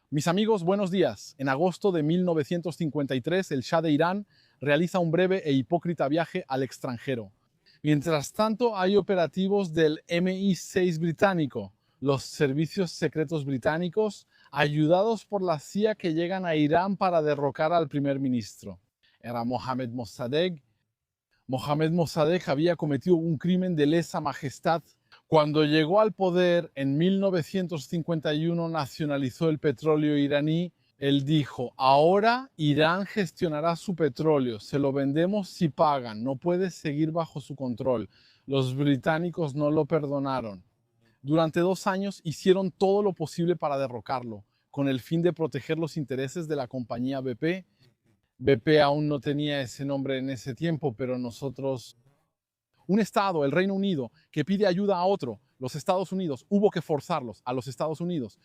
Mis amigos, buenos días. En agosto de 1953, el Shah de Irán realiza un breve e hipócrita viaje al extranjero. Mientras tanto, hay operativos del MI6 británico, los servicios secretos británicos, ayudados por la CIA, que llegan a Irán para derrocar al primer ministro. Era Mohammad Mossadegh. Mohammad Mossadegh había cometido un crimen de lesa majestad. Cuando llegó al poder en 1951, nacionalizó el petróleo iraní. Él dijo: ahora Irán gestionará su petróleo, se lo vendemos si pagan, no puede seguir bajo su control. Los británicos no lo perdonaron. Durante 2 años hicieron todo lo posible para derrocarlo, con el fin de proteger los intereses de la compañía BP. BP aún no tenía ese nombre en ese tiempo, pero nosotros... Un Estado, el Reino Unido, que pide ayuda a otro, los Estados Unidos, hubo que forzarlos a los Estados Unidos.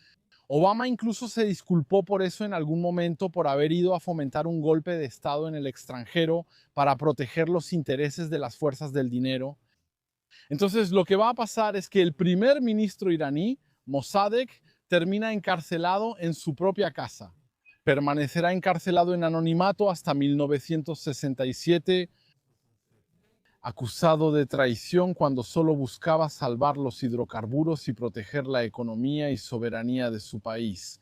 Obama incluso se disculpó por eso en algún momento, por haber ido a fomentar un golpe de Estado en el extranjero para proteger los intereses de las fuerzas del dinero. Entonces, lo que va a pasar es que el primer ministro iraní, Mossadegh, termina encarcelado en su propia casa. Permanecerá encarcelado en anonimato hasta 1967, acusado de traición cuando solo buscaba salvar los hidrocarburos y proteger la economía y soberanía de su país.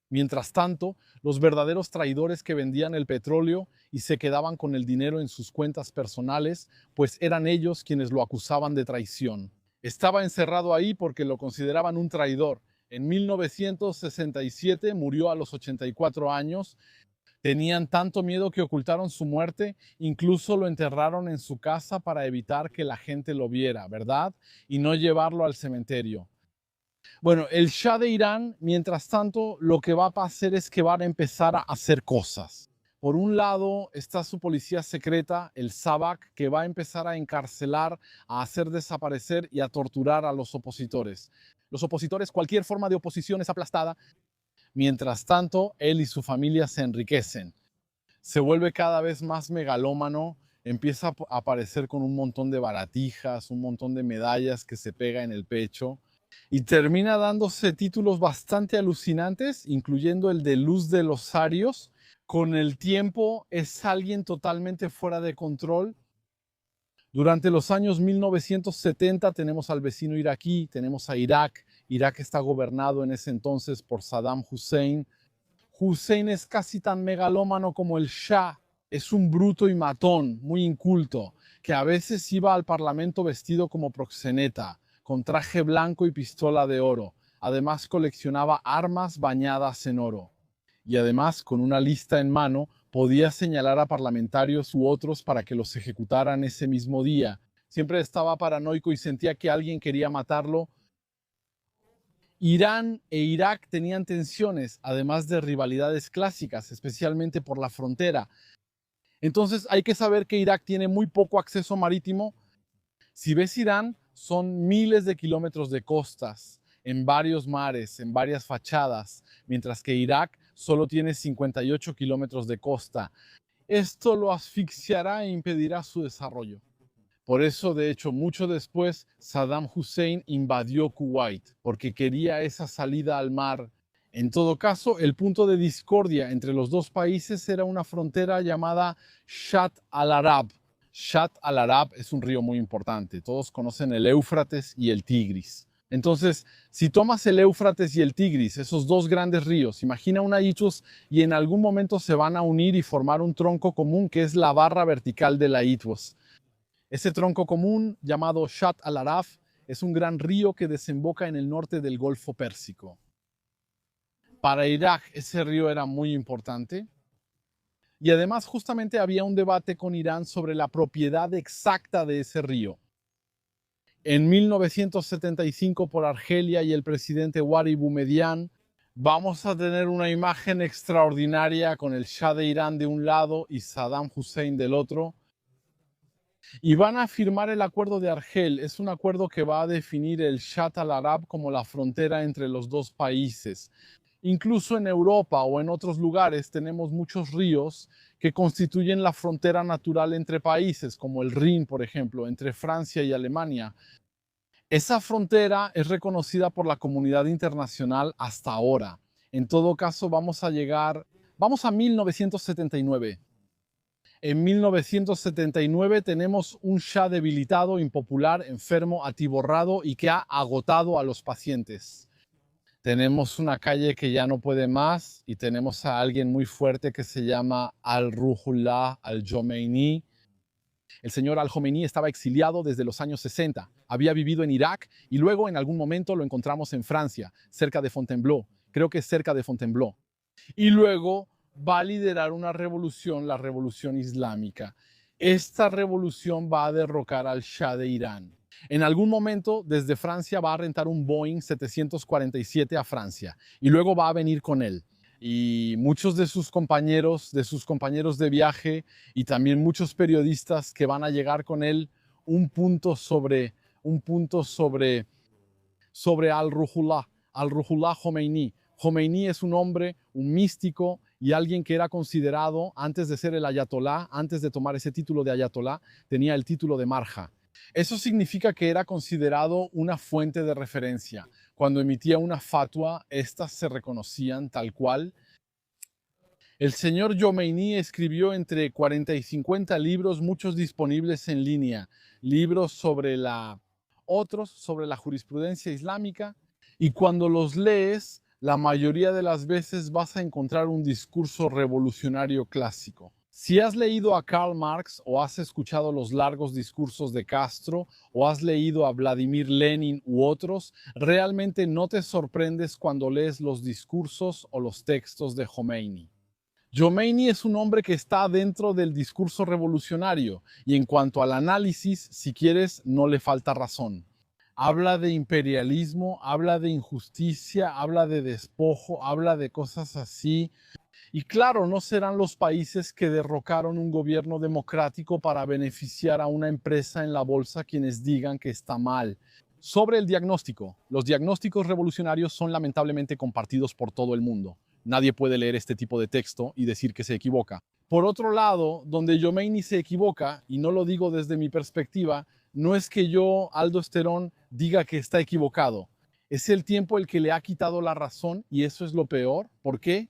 Mientras tanto, los verdaderos traidores que vendían el petróleo y se quedaban con el dinero en sus cuentas personales, pues eran ellos quienes lo acusaban de traición. Estaba encerrado ahí porque lo consideraban un traidor. En 1967 murió a los 84 años. Tenían tanto miedo que ocultaron su muerte, incluso lo enterraron en su casa para evitar que la gente lo viera, ¿verdad? Y no llevarlo al cementerio. Bueno, el Shah de Irán, mientras tanto, lo que va a hacer es que van a empezar a hacer cosas. Por un lado está su policía secreta, el Sabak, que va a empezar a encarcelar, a hacer desaparecer y a torturar a los opositores. Los opositores, cualquier forma de oposición es aplastada. Mientras tanto, él y su familia se enriquecen. Se vuelve cada vez más megalómano, empieza a aparecer con un montón de baratijas, un montón de medallas que se pega en el pecho, y termina dándose títulos bastante alucinantes, incluyendo el de Luz de los Arios. Con el tiempo es alguien totalmente fuera de control. Durante los años 1970 tenemos al vecino iraquí, tenemos a Irak. Irak está gobernado en ese entonces por Saddam Hussein. Hussein es casi tan megalómano como el Shah. Es un bruto y matón, muy inculto, que a veces iba al parlamento vestido como proxeneta, con traje blanco y pistola de oro. Además coleccionaba armas bañadas en oro. Y además, con una lista en mano, podía señalar a parlamentarios u otros para que los ejecutaran ese mismo día. Siempre estaba paranoico y sentía que alguien quería matarlo. Irán e Irak tenían tensiones, además de rivalidades clásicas, especialmente por la frontera. Entonces hay que saber que Irak tiene muy poco acceso marítimo. Si ves Irán, son miles de kilómetros de costas, en varios mares, en varias fachadas, mientras que Irak solo tiene 58 kilómetros de costa. Esto lo asfixiará e impedirá su desarrollo. Por eso, de hecho, mucho después, Saddam Hussein invadió Kuwait, porque quería esa salida al mar. En todo caso, el punto de discordia entre los dos países era una frontera llamada Shatt al-Arab. Shatt al-Arab es un río muy importante. Todos conocen el Éufrates y el Tigris. Entonces, si tomas el Éufrates y el Tigris, esos dos grandes ríos, imagina una Ichthus, y en algún momento se van a unir y formar un tronco común que es la barra vertical de la Ichthus. Ese tronco común, llamado Shatt al-Arab, es un gran río que desemboca en el norte del Golfo Pérsico. Para Irak ese río era muy importante. Y además justamente había un debate con Irán sobre la propiedad exacta de ese río. En 1975, por Argelia y el presidente Wari Boumediene, vamos a tener una imagen extraordinaria con el Shah de Irán de un lado y Saddam Hussein del otro. Y van a firmar el acuerdo de Argel. Es un acuerdo que va a definir el Shatt al-Arab como la frontera entre los dos países. Incluso en Europa o en otros lugares tenemos muchos ríos que constituyen la frontera natural entre países, como el Rin, por ejemplo, entre Francia y Alemania. Esa frontera es reconocida por la comunidad internacional hasta ahora. En todo caso, vamos a 1979. En 1979 tenemos un Shah debilitado, impopular, enfermo, atiborrado y que ha agotado a los pacientes. Tenemos una calle que ya no puede más y tenemos a alguien muy fuerte que se llama Al-Ruhollah Al-Jomeini. El señor Al-Jomeini estaba exiliado desde los años 60. Había vivido en Irak y luego en algún momento lo encontramos en Francia, cerca de Fontainebleau. Creo que es cerca de Fontainebleau. Y luego va a liderar una revolución, la revolución islámica. Esta revolución va a derrocar al Shah de Irán. En algún momento, desde Francia va a rentar un Boeing 747 a Francia y luego va a venir con él. Y muchos de sus compañeros de viaje y también muchos periodistas que van a llegar con él, un punto sobre Al-Ruhollah Jomeini. Jomeini es un hombre, un místico y alguien que era considerado, antes de ser el ayatolá, antes de tomar ese título de ayatolá, tenía el título de marja. Eso significa que era considerado una fuente de referencia. Cuando emitía una fatwa, estas se reconocían tal cual. El señor Jomeini escribió entre 40 y 50 libros, muchos disponibles en línea, libros otros sobre la jurisprudencia islámica, y cuando los lees, la mayoría de las veces vas a encontrar un discurso revolucionario clásico. Si has leído a Karl Marx o has escuchado los largos discursos de Castro o has leído a Vladimir Lenin u otros, realmente no te sorprendes cuando lees los discursos o los textos de Jomeini. Jomeini es un hombre que está dentro del discurso revolucionario y en cuanto al análisis, si quieres, no le falta razón. Habla de imperialismo, habla de injusticia, habla de despojo, habla de cosas así. Y claro, no serán los países que derrocaron un gobierno democrático para beneficiar a una empresa en la bolsa quienes digan que está mal. Sobre el diagnóstico, los diagnósticos revolucionarios son lamentablemente compartidos por todo el mundo. Nadie puede leer este tipo de texto y decir que se equivoca. Por otro lado, donde Jomeini se equivoca, y no lo digo desde mi perspectiva, no es que yo, Aldo Sterón, diga que está equivocado. Es el tiempo el que le ha quitado la razón y eso es lo peor. ¿Por qué?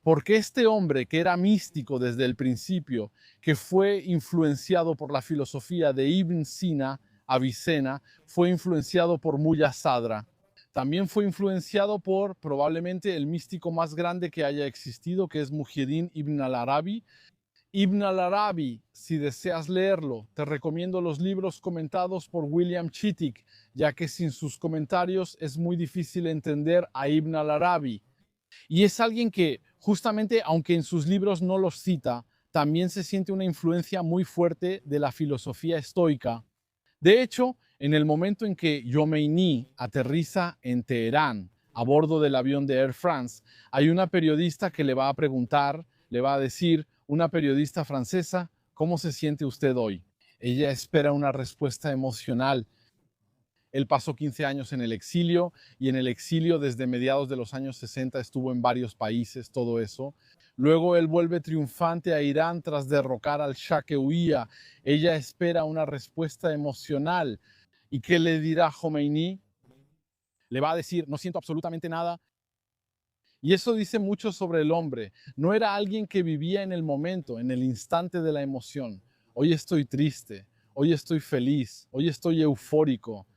Porque este hombre que era místico desde el principio, que fue influenciado por la filosofía de Ibn Sina, Avicena, fue influenciado por Mulla Sadra. También fue influenciado por probablemente el místico más grande que haya existido, que es Muhyiddin Ibn al-Arabi. Ibn al-Arabi, si deseas leerlo, te recomiendo los libros comentados por William Chittick, ya que sin sus comentarios es muy difícil entender a Ibn al-Arabi. Y es alguien que, justamente, aunque en sus libros no los cita, también se siente una influencia muy fuerte de la filosofía estoica. De hecho, en el momento en que Jomeini aterriza en Teherán a bordo del avión de Air France, hay una periodista que le va a preguntar, le va a decir, una periodista francesa, ¿cómo se siente usted hoy? Ella espera una respuesta emocional. Él pasó 15 años en el exilio y en el exilio desde mediados de los años 60 estuvo en varios países, todo eso. Luego él vuelve triunfante a Irán tras derrocar al Shah que huía. Ella espera una respuesta emocional. ¿Y qué le dirá Jomeini? Le va a decir, no siento absolutamente nada. Y eso dice mucho sobre el hombre. No era alguien que vivía en el momento, en el instante de la emoción. Hoy estoy triste, hoy estoy feliz, hoy estoy eufórico.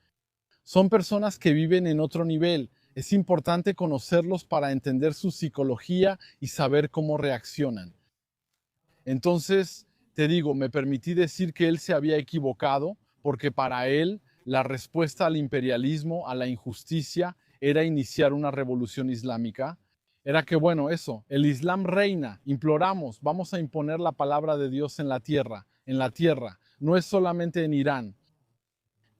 Son personas que viven en otro nivel. Es importante conocerlos para entender su psicología y saber cómo reaccionan. Entonces, te digo, me permití decir que él se había equivocado porque para él la respuesta al imperialismo, a la injusticia, era iniciar una revolución islámica. Era que, bueno, eso, el Islam reina, imploramos, vamos a imponer la palabra de Dios en la tierra, no es solamente en Irán.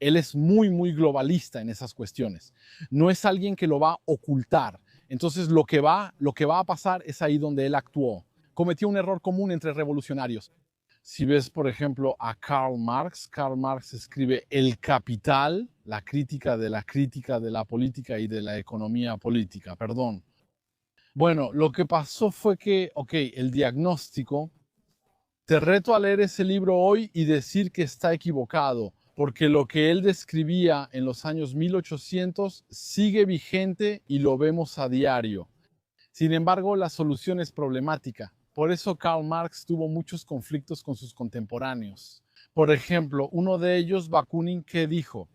Él es muy, muy globalista en esas cuestiones. No es alguien que lo va a ocultar. Entonces, lo que va a pasar es ahí donde él actuó. Cometió un error común entre revolucionarios. Si ves, por ejemplo, a Karl Marx escribe El Capital, la crítica de la política y de la economía política, perdón. Bueno, lo que pasó fue que, el diagnóstico, te reto a leer ese libro hoy y decir que está equivocado, porque lo que él describía en los años 1800 sigue vigente y lo vemos a diario. Sin embargo, la solución es problemática. Por eso Karl Marx tuvo muchos conflictos con sus contemporáneos. Por ejemplo, uno de ellos, Bakunin, ¿qué dijo?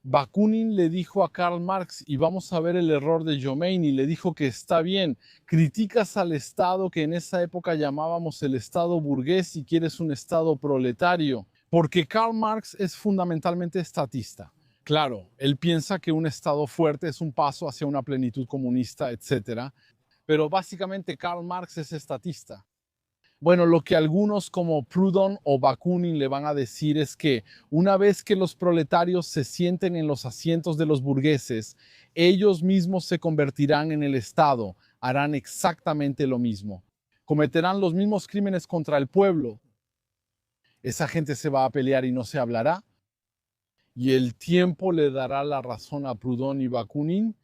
Bakunin le dijo a Karl Marx, y vamos a ver el error de Khomeini, le dijo que está bien, criticas al Estado que en esa época llamábamos el Estado burgués y quieres un Estado proletario, porque Karl Marx es fundamentalmente estatista. Claro, él piensa que un Estado fuerte es un paso hacia una plenitud comunista, etc. Pero básicamente Karl Marx es estatista. Bueno, lo que algunos como Proudhon o Bakunin le van a decir es que una vez que los proletarios se sienten en los asientos de los burgueses, ellos mismos se convertirán en el Estado, harán exactamente lo mismo. Cometerán los mismos crímenes contra el pueblo. Esa gente se va a pelear y no se hablará. Y el tiempo le dará la razón a Proudhon y Bakunin,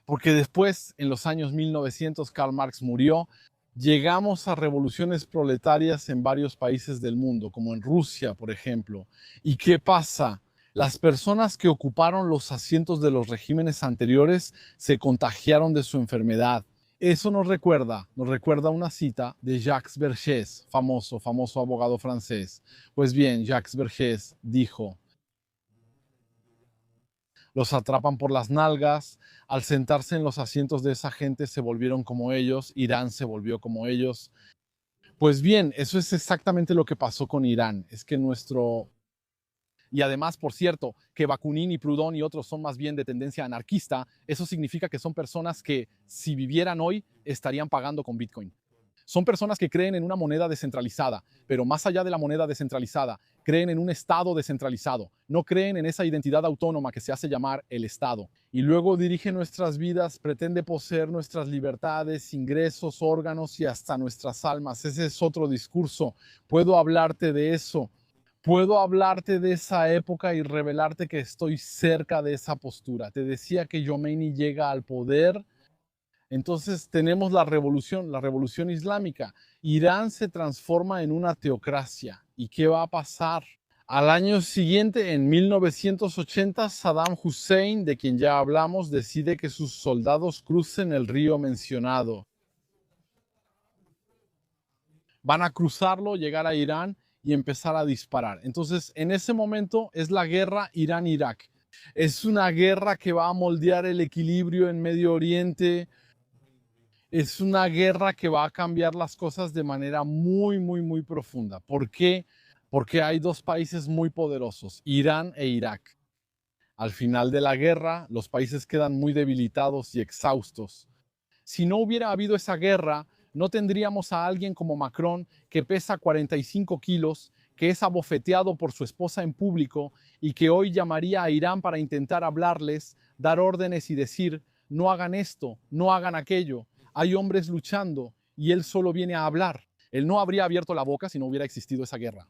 porque después, en los años 1900, Karl Marx murió. Llegamos a revoluciones proletarias en varios países del mundo, como en Rusia, por ejemplo. ¿Y qué pasa? Las personas que ocuparon los asientos de los regímenes anteriores se contagiaron de su enfermedad. Eso nos recuerda una cita de Jacques Vergès, famoso abogado francés. Pues bien, Jacques Vergès dijo: los atrapan por las nalgas, al sentarse en los asientos de esa gente se volvieron como ellos, Irán se volvió como ellos. Pues bien, eso es exactamente lo que pasó con Irán. Es que nuestro... Y además, por cierto, que Bakunin y Proudhon y otros son más bien de tendencia anarquista, eso significa que son personas que, si vivieran hoy, estarían pagando con Bitcoin. Son personas que creen en una moneda descentralizada, pero más allá de la moneda descentralizada, creen en un Estado descentralizado. No creen en esa identidad autónoma que se hace llamar el Estado. Y luego dirige nuestras vidas, pretende poseer nuestras libertades, ingresos, órganos y hasta nuestras almas. Ese es otro discurso. Puedo hablarte de eso. Puedo hablarte de esa época y revelarte que estoy cerca de esa postura. Te decía que Khomeini llega al poder. Entonces tenemos la revolución islámica. Irán se transforma en una teocracia. ¿Y qué va a pasar? Al año siguiente, en 1980, Saddam Hussein, de quien ya hablamos, decide que sus soldados crucen el río mencionado. Van a cruzarlo, llegar a Irán y empezar a disparar. Entonces, en ese momento es la guerra Irán-Irak. Es una guerra que va a moldear el equilibrio en Medio Oriente. Es una guerra que va a cambiar las cosas de manera muy profunda. ¿Por qué? Porque hay dos países muy poderosos, Irán e Irak. Al final de la guerra, los países quedan muy debilitados y exhaustos. Si no hubiera habido esa guerra, no tendríamos a alguien como Macron, que pesa 45 kilos, que es abofeteado por su esposa en público y que hoy llamaría a Irán para intentar hablarles, dar órdenes y decir: no hagan esto, no hagan aquello. Hay hombres luchando y él solo viene a hablar. Él no habría abierto la boca si no hubiera existido esa guerra.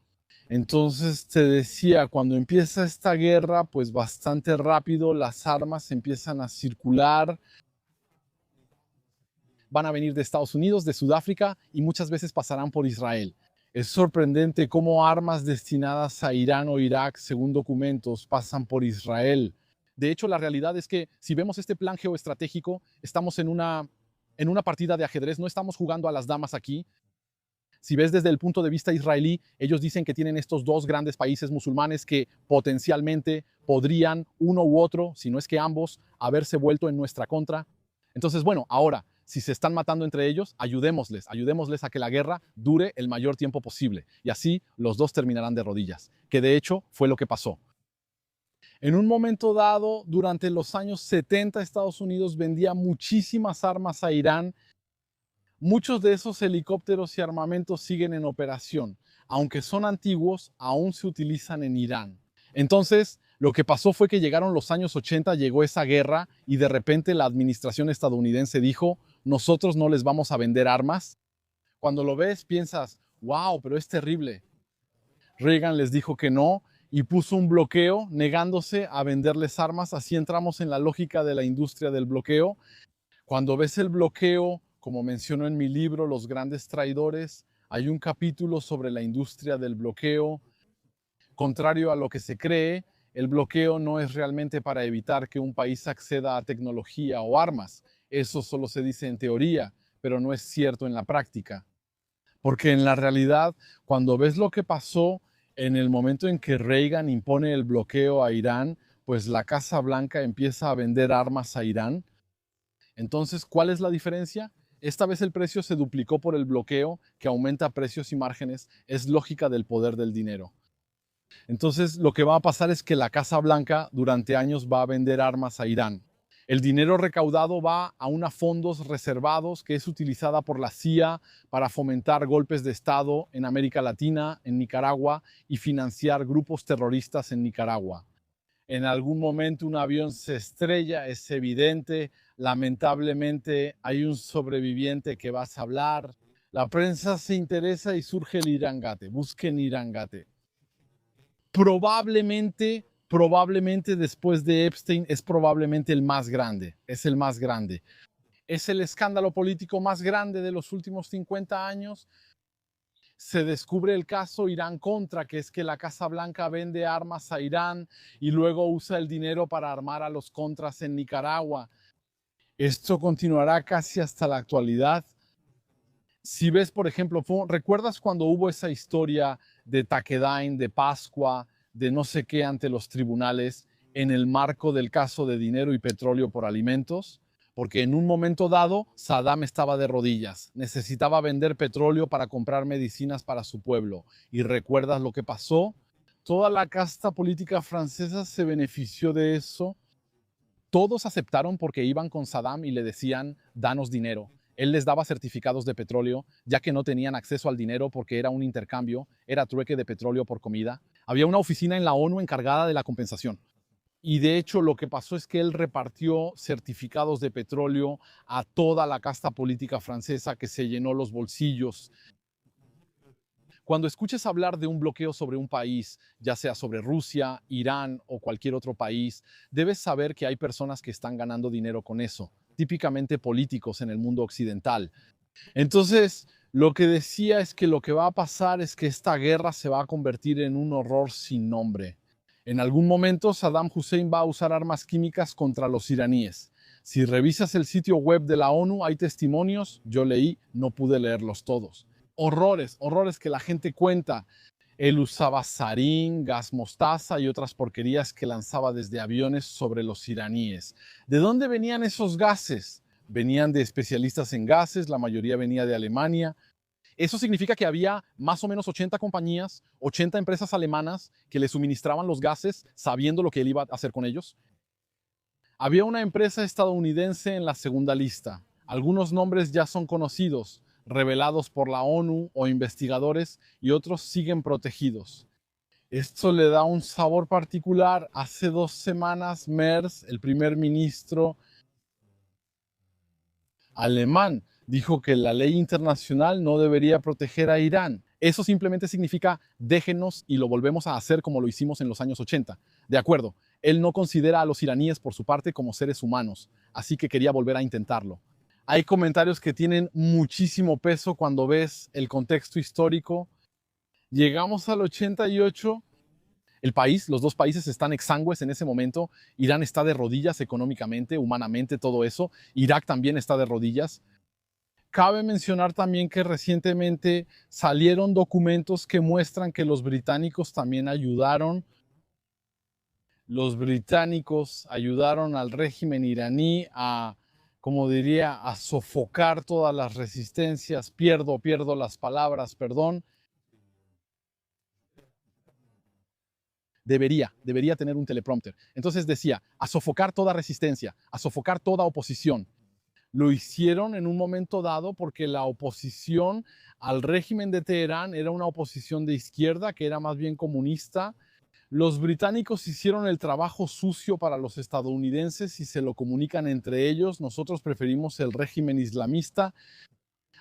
Entonces te decía, cuando empieza esta guerra, pues bastante rápido las armas empiezan a circular. Van a venir de Estados Unidos, de Sudáfrica y muchas veces pasarán por Israel. Es sorprendente cómo armas destinadas a Irán o Irak, según documentos, pasan por Israel. De hecho, la realidad es que si vemos este plan geoestratégico, estamos en una partida de ajedrez, no estamos jugando a las damas aquí. Si ves desde el punto de vista israelí, ellos dicen que tienen estos dos grandes países musulmanes que potencialmente podrían, uno u otro, si no es que ambos, haberse vuelto en nuestra contra. Entonces, bueno, ahora, si se están matando entre ellos, ayudémosles a que la guerra dure el mayor tiempo posible. Y así los dos terminarán de rodillas, que de hecho fue lo que pasó. En un momento dado, durante los años 70, Estados Unidos vendía muchísimas armas a Irán. Muchos de esos helicópteros y armamentos siguen en operación. Aunque son antiguos, aún se utilizan en Irán. Entonces, lo que pasó fue que llegaron los años 80, llegó esa guerra y de repente la administración estadounidense dijo: nosotros no les vamos a vender armas. Cuando lo ves piensas: wow, pero es terrible. Reagan les dijo que no y puso un bloqueo negándose a venderles armas. Así entramos en la lógica de la industria del bloqueo. Cuando ves el bloqueo, como menciono en mi libro Los grandes traidores, hay un capítulo sobre la industria del bloqueo. Contrario a lo que se cree, el bloqueo no es realmente para evitar que un país acceda a tecnología o armas. Eso solo se dice en teoría, pero no es cierto en la práctica. Porque en la realidad, cuando ves lo que pasó en el momento en que Reagan impone el bloqueo a Irán, pues la Casa Blanca empieza a vender armas a Irán. Entonces, ¿cuál es la diferencia? Esta vez el precio se duplicó por el bloqueo, que aumenta precios y márgenes. Es lógica del poder del dinero. Entonces, lo que va a pasar es que la Casa Blanca durante años va a vender armas a Irán. El dinero recaudado va a unos fondos reservados que es utilizada por la CIA para fomentar golpes de Estado en América Latina, en Nicaragua y financiar grupos terroristas en Nicaragua. En algún momento un avión se estrella, es evidente, lamentablemente hay un sobreviviente que vas a hablar. La prensa se interesa y surge el Irangate, busquen Irangate. Probablemente después de Epstein es probablemente el más grande, es el más grande. Es el escándalo político más grande de los últimos 50 años. Se descubre el caso Irán-Contra, que es que la Casa Blanca vende armas a Irán y luego usa el dinero para armar a los contras en Nicaragua. Esto continuará casi hasta la actualidad. Si ves, por ejemplo, ¿recuerdas cuando hubo esa historia de Taquedain, de Pascua, de no sé qué ante los tribunales en el marco del caso de dinero y petróleo por alimentos? Porque en un momento dado Saddam estaba de rodillas, necesitaba vender petróleo para comprar medicinas para su pueblo. ¿Y recuerdas lo que pasó? Toda la casta política francesa se benefició de eso. Todos aceptaron porque iban con Saddam y le decían, danos dinero. Él les daba certificados de petróleo, ya que no tenían acceso al dinero porque era un intercambio, era trueque de petróleo por comida. Había una oficina en la ONU encargada de la compensación. Y de hecho lo que pasó es que él repartió certificados de petróleo a toda la casta política francesa que se llenó los bolsillos. Cuando escuches hablar de un bloqueo sobre un país, ya sea sobre Rusia, Irán o cualquier otro país, debes saber que hay personas que están ganando dinero con eso, típicamente políticos en el mundo occidental. Entonces, lo que decía es que lo que va a pasar es que esta guerra se va a convertir en un horror sin nombre. En algún momento Saddam Hussein va a usar armas químicas contra los iraníes. Si revisas el sitio web de la ONU hay testimonios, yo leí, no pude leerlos todos. Horrores, horrores que la gente cuenta. Él usaba sarín, gas mostaza y otras porquerías que lanzaba desde aviones sobre los iraníes. ¿De dónde venían esos gases? Venían de especialistas en gases, la mayoría venía de Alemania. Eso significa que había más o menos 80 compañías, 80 empresas alemanas que le suministraban los gases sabiendo lo que él iba a hacer con ellos. Había una empresa estadounidense en la segunda lista. Algunos nombres ya son conocidos, revelados por la ONU o investigadores, y otros siguen protegidos. Esto le da un sabor particular. Hace 2 semanas, Merz, el primer ministro alemán, dijo que la ley internacional no debería proteger a Irán. Eso simplemente significa déjenos y lo volvemos a hacer como lo hicimos en los años 80. De acuerdo, él no considera a los iraníes por su parte como seres humanos, así que quería volver a intentarlo. Hay comentarios que tienen muchísimo peso cuando ves el contexto histórico. Llegamos al 88. El país, los dos países están exangües en ese momento. Irán está de rodillas económicamente, humanamente, todo eso. Irak también está de rodillas. Cabe mencionar también que recientemente salieron documentos que muestran que los británicos también ayudaron. Los británicos ayudaron al régimen iraní a, como diría, a sofocar todas las resistencias. Pierdo las palabras, perdón. Debería tener un teleprompter. Entonces decía, a sofocar toda resistencia, a sofocar toda oposición. Lo hicieron en un momento dado porque la oposición al régimen de Teherán era una oposición de izquierda, que era más bien comunista. Los británicos hicieron el trabajo sucio para los estadounidenses y se lo comunican entre ellos. Nosotros preferimos el régimen islamista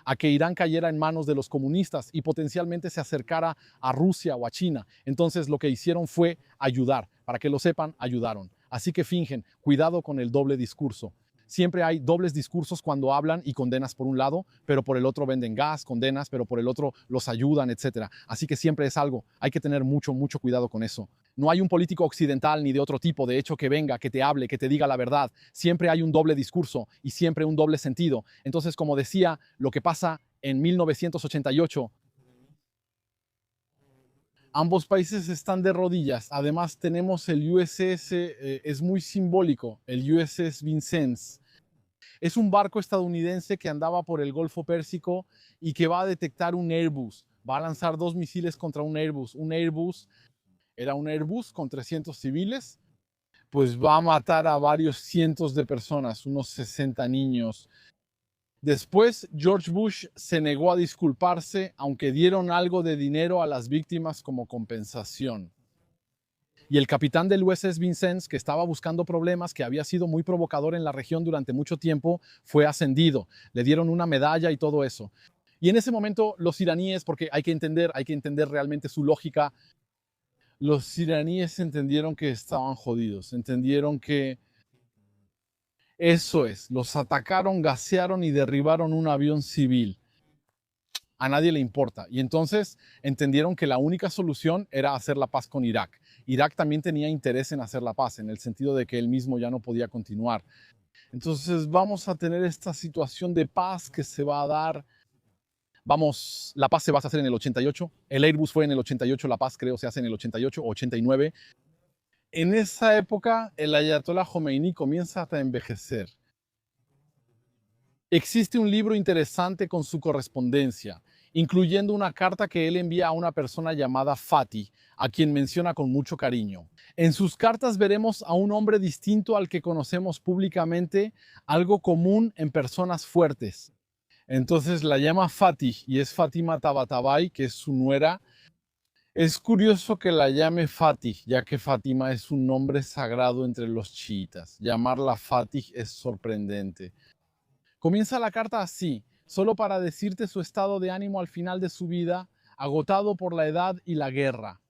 a que Irán cayera en manos de los comunistas y potencialmente se acercara a Rusia o a China. Entonces lo que hicieron fue ayudar. Para que lo sepan, ayudaron. Así que fingen, cuidado con el doble discurso. Siempre hay dobles discursos cuando hablan y condenas por un lado, pero por el otro venden gas, condenas, pero por el otro los ayudan, etc. Así que siempre es algo. Hay que tener mucho cuidado con eso. No hay un político occidental ni de otro tipo, de hecho, que venga, que te hable, que te diga la verdad. Siempre hay un doble discurso y siempre un doble sentido. Entonces, como decía, lo que pasa en 1988, ambos países están de rodillas. Además, tenemos el USS, es muy simbólico, el USS Vincennes. Es un barco estadounidense que andaba por el Golfo Pérsico y que va a detectar un Airbus. Va a lanzar 2 misiles contra un Airbus. Un Airbus era un Airbus con 300 civiles, pues va a matar a varios cientos de personas, unos 60 niños. Después, George Bush se negó a disculparse, aunque dieron algo de dinero a las víctimas como compensación. Y el capitán del USS Vincennes, que estaba buscando problemas, que había sido muy provocador en la región durante mucho tiempo, fue ascendido. Le dieron una medalla y todo eso. Y en ese momento los iraníes, porque hay que entender realmente su lógica, los iraníes entendieron que estaban jodidos, entendieron que eso es, los atacaron, gasearon y derribaron un avión civil. A nadie le importa. Y entonces entendieron que la única solución era hacer la paz con Irak. Irak también tenía interés en hacer la paz, en el sentido de que él mismo ya no podía continuar. Entonces vamos a tener esta situación de paz que se va a dar. Vamos, la paz se va a hacer en el 88. El Airbus fue en el 88, la paz creo se hace en el 88 o 89. En esa época el Ayatollah Khomeini comienza a envejecer. Existe un libro interesante con su correspondencia, incluyendo una carta que él envía a una persona llamada Fatih, a quien menciona con mucho cariño. En sus cartas veremos a un hombre distinto al que conocemos públicamente, algo común en personas fuertes. Entonces la llama Fatih y es Fátima Tabatabai, que es su nuera. Es curioso que la llame Fatih, ya que Fátima es un nombre sagrado entre los chiitas. Llamarla Fatih es sorprendente. Comienza la carta así, solo para decirte su estado de ánimo al final de su vida, agotado por la edad y la guerra.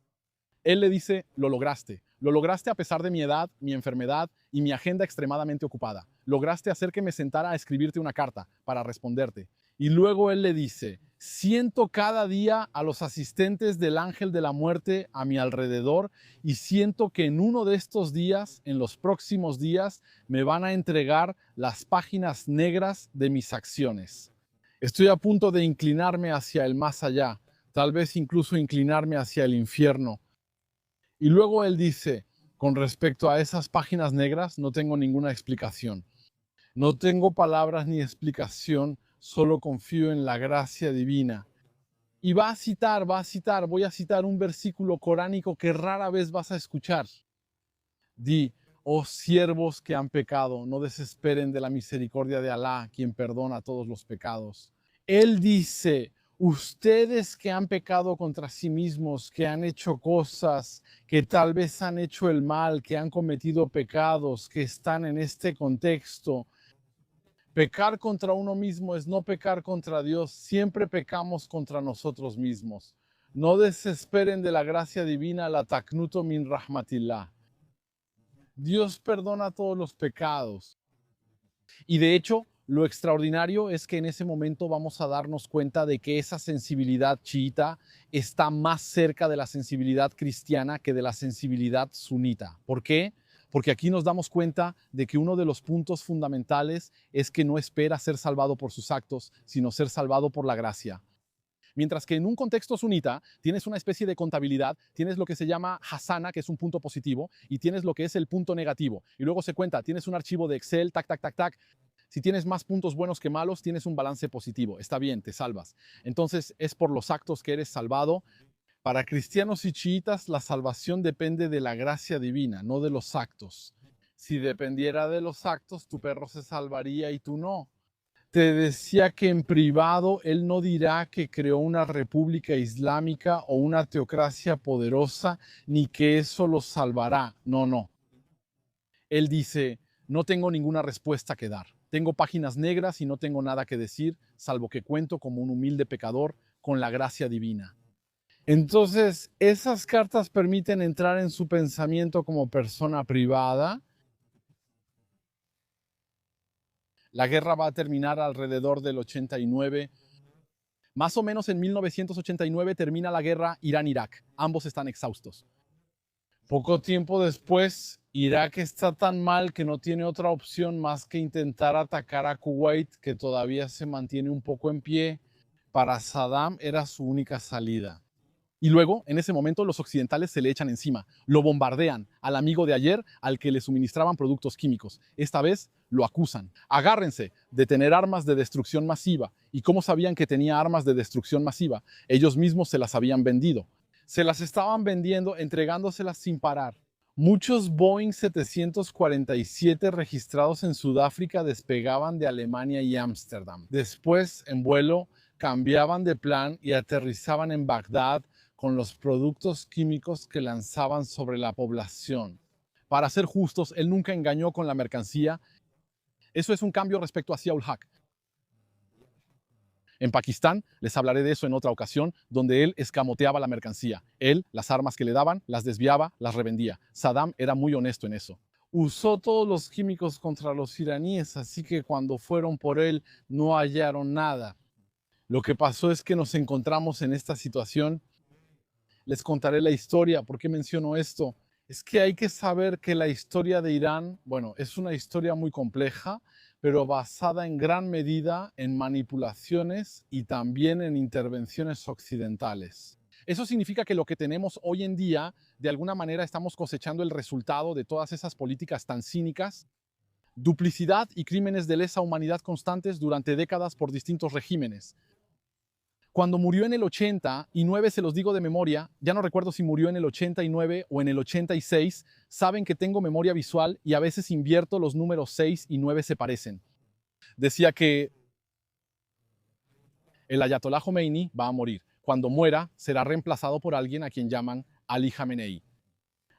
Él le dice, lo lograste a pesar de mi edad, mi enfermedad y mi agenda extremadamente ocupada. Lograste hacer que me sentara a escribirte una carta para responderte. Y luego él le dice, siento cada día a los asistentes del ángel de la muerte a mi alrededor y siento que en uno de estos días, en los próximos días, me van a entregar las páginas negras de mis acciones. Estoy a punto de inclinarme hacia el más allá, tal vez incluso inclinarme hacia el infierno. Y luego él dice, con respecto a esas páginas negras, no tengo ninguna explicación. No tengo palabras ni explicación, solo confío en la gracia divina. Y voy a citar un versículo coránico que rara vez vas a escuchar. Di, oh siervos que han pecado, no desesperen de la misericordia de Alá, quien perdona todos los pecados. Él dice, ustedes que han pecado contra sí mismos, que han hecho cosas, que tal vez han hecho el mal, que han cometido pecados, que están en este contexto. Pecar contra uno mismo es no pecar contra Dios. Siempre pecamos contra nosotros mismos. No desesperen de la gracia divina, la taknuto min rahmatillah. Dios perdona todos los pecados. Y de hecho, lo extraordinario es que en ese momento vamos a darnos cuenta de que esa sensibilidad chiita está más cerca de la sensibilidad cristiana que de la sensibilidad sunita. ¿Por qué? Porque aquí nos damos cuenta de que uno de los puntos fundamentales es que no espera ser salvado por sus actos, sino ser salvado por la gracia. Mientras que en un contexto sunita tienes una especie de contabilidad, tienes lo que se llama hasana, que es un punto positivo, y tienes lo que es el punto negativo. Y luego se cuenta, tienes un archivo de Excel, tac, tac, tac, tac. Si tienes más puntos buenos que malos, tienes un balance positivo. Está bien, te salvas. Entonces es por los actos que eres salvado. Para cristianos y chiitas, la salvación depende de la gracia divina, no de los actos. Si dependiera de los actos, tu perro se salvaría y tú no. Te decía que en privado él no dirá que creó una república islámica o una teocracia poderosa, ni que eso los salvará. No, no. Él dice, no tengo ninguna respuesta que dar. Tengo páginas negras y no tengo nada que decir, salvo que cuento como un humilde pecador con la gracia divina. Entonces, esas cartas permiten entrar en su pensamiento como persona privada. La guerra va a terminar alrededor del 89. Más o menos en 1989 termina la guerra Irán-Irak. Ambos están exhaustos. Poco tiempo después, Irak está tan mal que no tiene otra opción más que intentar atacar a Kuwait, que todavía se mantiene un poco en pie. Para Saddam era su única salida. Y luego, en ese momento, los occidentales se le echan encima, lo bombardean al amigo de ayer al que le suministraban productos químicos. Esta vez lo acusan. Agárrense de tener armas de destrucción masiva. ¿Y cómo sabían que tenía armas de destrucción masiva? Ellos mismos se las habían vendido. Se las estaban vendiendo, entregándoselas sin parar. Muchos Boeing 747 registrados en Sudáfrica despegaban de Alemania y Ámsterdam. Después, en vuelo, cambiaban de plan y aterrizaban en Bagdad con los productos químicos que lanzaban sobre la población. Para ser justos, él nunca engañó con la mercancía. Eso es un cambio respecto a Zia-ul Haq. En Pakistán, les hablaré de eso en otra ocasión, donde él escamoteaba la mercancía. Él, las armas que le daban, las desviaba, las revendía. Saddam era muy honesto en eso. Usó todos los químicos contra los iraníes, así que cuando fueron por él no hallaron nada. Lo que pasó es que nos encontramos en esta situación. Les contaré la historia. ¿Por qué menciono esto? Es que hay que saber que la historia de Irán, bueno, es una historia muy compleja, pero basada en gran medida en manipulaciones y también en intervenciones occidentales. Eso significa que lo que tenemos hoy en día, de alguna manera estamos cosechando el resultado de todas esas políticas tan cínicas, duplicidad y crímenes de lesa humanidad constantes durante décadas por distintos regímenes. Cuando murió en el 89, se los digo de memoria, ya no recuerdo si murió en el 89 o en el 86, saben que tengo memoria visual y a veces invierto los números 6 y 9 se parecen. Decía que el Ayatollah Khomeini va a morir. Cuando muera, será reemplazado por alguien a quien llaman Ali Khamenei.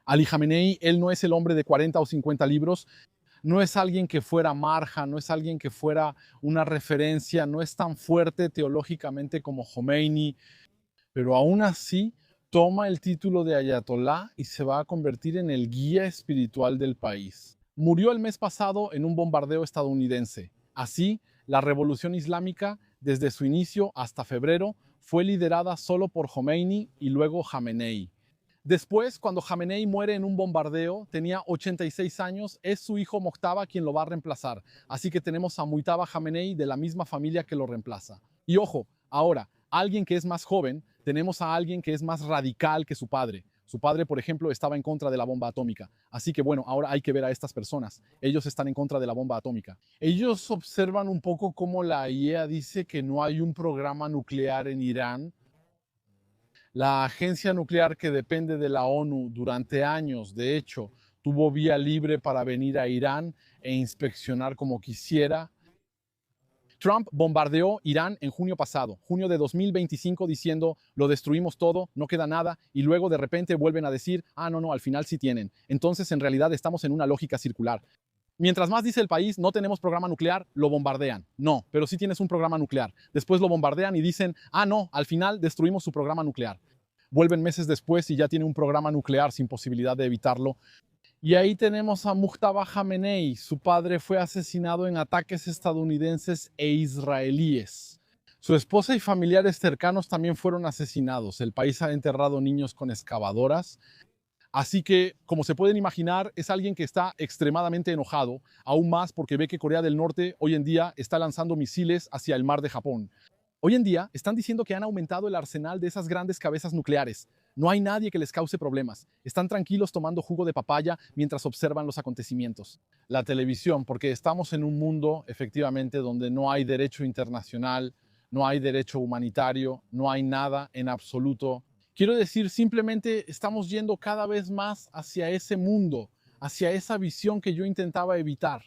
Ali Khamenei, él no es el hombre de 40 o 50 libros, no es alguien que fuera marja, no es alguien que fuera una referencia, no es tan fuerte teológicamente como Khomeini, pero aún así toma el título de Ayatollah y se va a convertir en el guía espiritual del país. Murió el mes pasado en un bombardeo estadounidense. Así, la revolución islámica, desde su inicio hasta febrero, fue liderada solo por Khomeini y luego Khamenei. Después, cuando Khamenei muere en un bombardeo, tenía 86 años, es su hijo Mojtaba quien lo va a reemplazar. Así que tenemos a Mujtaba Khamenei de la misma familia que lo reemplaza. Y ojo, ahora, alguien que es más joven, tenemos a alguien que es más radical que su padre. Su padre, por ejemplo, estaba en contra de la bomba atómica. Así que bueno, ahora hay que ver a estas personas. Ellos están en contra de la bomba atómica. Ellos observan un poco cómo la IEA dice que no hay un programa nuclear en Irán. La agencia nuclear que depende de la ONU durante años, de hecho, tuvo vía libre para venir a Irán e inspeccionar como quisiera. Trump bombardeó Irán en junio pasado, junio de 2025, diciendo, lo destruimos todo, no queda nada, y luego de repente vuelven a decir, no, al final sí tienen. Entonces, en realidad, estamos en una lógica circular. Mientras más dice el país, no tenemos programa nuclear, lo bombardean. No, pero sí tienes un programa nuclear. Después lo bombardean y dicen, no, al final destruimos su programa nuclear. Vuelven meses después y ya tiene un programa nuclear sin posibilidad de evitarlo. Y ahí tenemos a Mujtaba Khamenei. Su padre fue asesinado en ataques estadounidenses e israelíes. Su esposa y familiares cercanos también fueron asesinados. El país ha enterrado niños con excavadoras. Así que, como se pueden imaginar, es alguien que está extremadamente enojado, aún más porque ve que Corea del Norte hoy en día está lanzando misiles hacia el mar de Japón. Hoy en día están diciendo que han aumentado el arsenal de esas grandes cabezas nucleares. No hay nadie que les cause problemas. Están tranquilos tomando jugo de papaya mientras observan los acontecimientos. La televisión, porque estamos en un mundo, efectivamente, donde no hay derecho internacional, no hay derecho humanitario, no hay nada en absoluto. Quiero decir, simplemente estamos yendo cada vez más hacia ese mundo, hacia esa visión que yo intentaba evitar.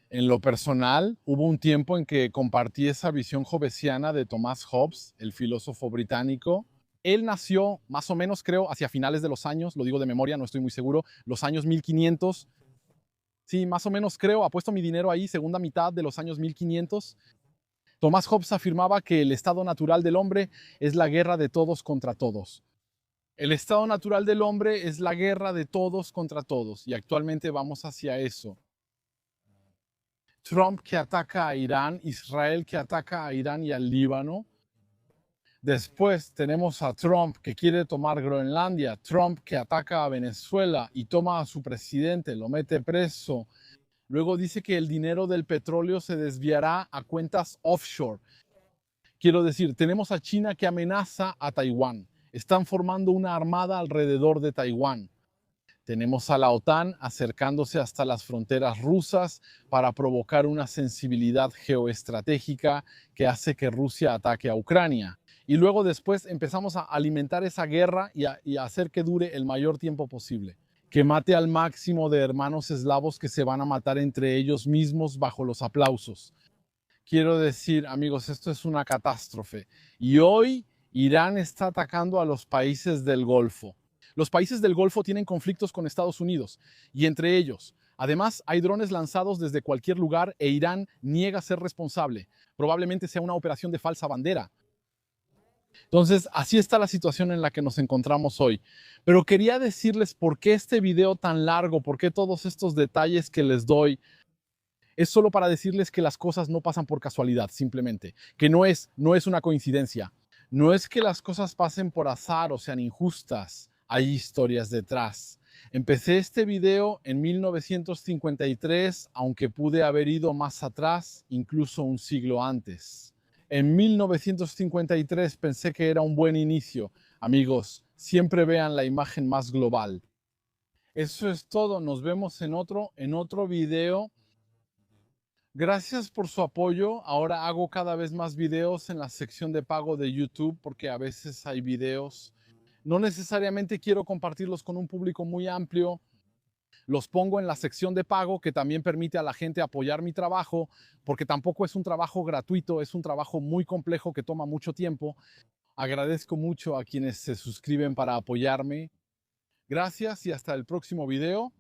En lo personal, hubo un tiempo en que compartí esa visión hobbesiana de Thomas Hobbes, el filósofo británico. Él nació más o menos, creo, hacia finales de los años, lo digo de memoria, no estoy muy seguro, los años 1500. Sí, más o menos creo, apuesto mi dinero ahí, segunda mitad de los años 1500. Thomas Hobbes afirmaba que el estado natural del hombre es la guerra de todos contra todos. El estado natural del hombre es la guerra de todos contra todos y actualmente vamos hacia eso. Trump que ataca a Irán, Israel que ataca a Irán y al Líbano. Después tenemos a Trump que quiere tomar Groenlandia, Trump que ataca a Venezuela y toma a su presidente, lo mete preso. Luego dice que el dinero del petróleo se desviará a cuentas offshore. Quiero decir, tenemos a China que amenaza a Taiwán. Están formando una armada alrededor de Taiwán. Tenemos a la OTAN acercándose hasta las fronteras rusas para provocar una sensibilidad geoestratégica que hace que Rusia ataque a Ucrania. Y luego después empezamos a alimentar esa guerra y a hacer que dure el mayor tiempo posible. Que mate al máximo de hermanos eslavos que se van a matar entre ellos mismos bajo los aplausos. Quiero decir, amigos, esto es una catástrofe. Y hoy Irán está atacando a los países del Golfo. Los países del Golfo tienen conflictos con Estados Unidos y entre ellos. Además, hay drones lanzados desde cualquier lugar e Irán niega ser responsable. Probablemente sea una operación de falsa bandera. Entonces, así está la situación en la que nos encontramos hoy. Pero quería decirles por qué este video tan largo, por qué todos estos detalles que les doy. Es solo para decirles que las cosas no pasan por casualidad, simplemente. Que no es una coincidencia. No es que las cosas pasen por azar o sean injustas. Hay historias detrás. Empecé este video en 1953, aunque pude haber ido más atrás, incluso un siglo antes. En 1953 pensé que era un buen inicio. Amigos, siempre vean la imagen más global. Eso es todo. Nos vemos en otro video. Gracias por su apoyo. Ahora hago cada vez más videos en la sección de pago de YouTube porque a veces hay videos. No necesariamente quiero compartirlos con un público muy amplio. Los pongo en la sección de pago que también permite a la gente apoyar mi trabajo porque tampoco es un trabajo gratuito, es un trabajo muy complejo que toma mucho tiempo. Agradezco mucho a quienes se suscriben para apoyarme. Gracias y hasta el próximo video.